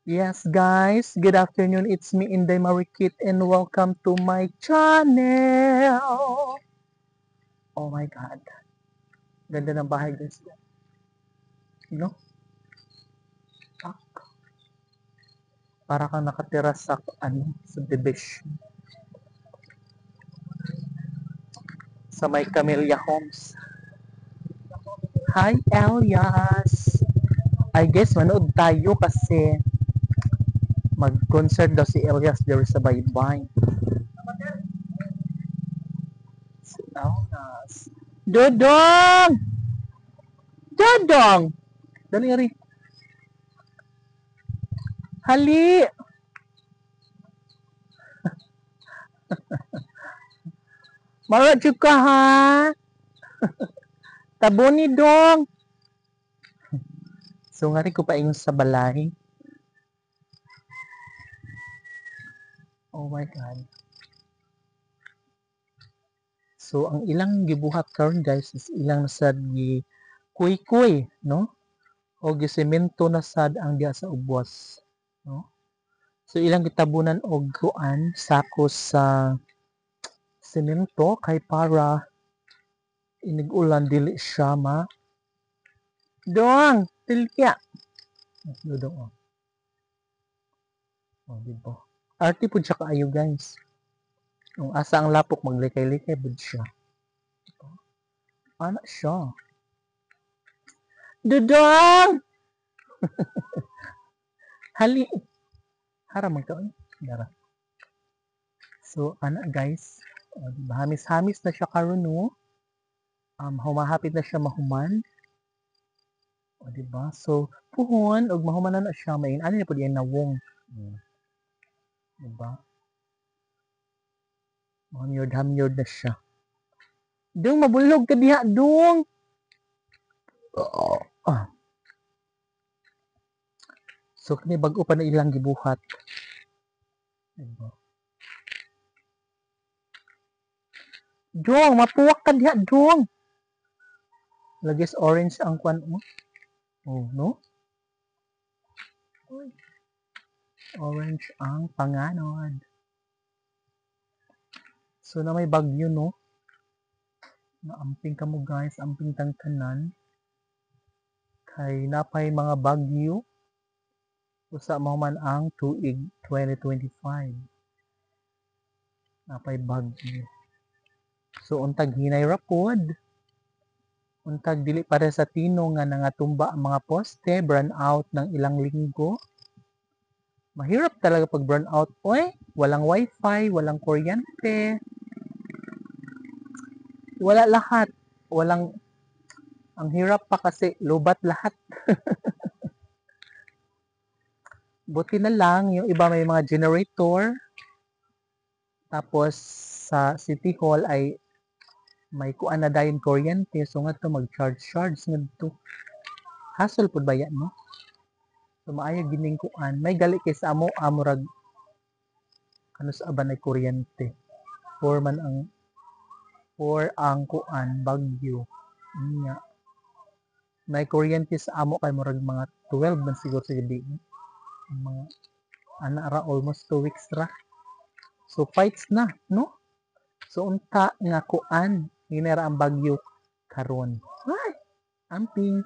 Yes, guys. Good afternoon. It's me, Inday Marikit, and welcome to my channel. Oh my God. Ganda ng bahay, guys. No? Ah, para kang nakatira sa, subdivision. Sa may Camellia Homes. Hi, Elias. I guess manood tayo kasi mag-concert daw si Elias there sa Baybay. Si Elias. Dodong! Dodong! Dali, Ari. Hali! Maradyo ka ha! Tabo ni Dong! So nga rin ko pa ingon sa balay. Oh my God. So ang ilang gibuhat karon guys is ilang sad gi kuy-kuy, no? O gisemento na sad ang diha sa ubos, no? So ilang gitabunan og kuan sako sa semento kay para inig-ulan dili siya ma Dong, tilya. Dodong oh. Oh, di ba? Arte pud siya kaayo guys. Kung asa ang lapok maglikay-likay pud siya. Ana siya. Dodong! Hali. Haram man kaon. Dara. So, ana guys. O, diba? Hamis-hamis na siya karon no. Humahapit na siya mahuman. O, diba? So, puhon, og mahumanan na siya. Main, ano na po diyan nawong. Diba? Hamyod na siya. Dong, mabulog ka diha, dong! Ah. So, kini bago pa na ilang gibuhat. Diba? Dong, mapuwak ka diha, dong! Lagis orange ang kwan mo. Oh, no? Orange ang panganod. So, na may bagyo, no? Naamping ka mo guys, amping tangkanan. Kay napay mga bagyo. Usa mo man ang tuig 2025. Napay bagyo. So, untag hinay rapod. Untag dili para sa tino nga nangatumba ang mga poste, burn out ng ilang linggo. Mahirap talaga pag burn out. Oy, walang wifi, walang kuryente. Wala lahat. Walang, ang hirap pa kasi lubat lahat. Buti na lang, yung iba may mga generator. Tapos, sa City Hall ay may kuan na dayon kuryente. So, nga to mag-charge nga to. Hassle po ba yan, no? So, maayo gining kuan. May gali kay sa amo, amurag, ano sa aban ay kuryente. Or man ang kuan, bagyo. Nga. May kuryente sa amo kay murag mga 12 man siguro sa gabi. Mga, ana ra, almost 2 weeks ra. So, fights na, no? So, unta nga kuan, hinera ang bagyo karon. Ay, amping.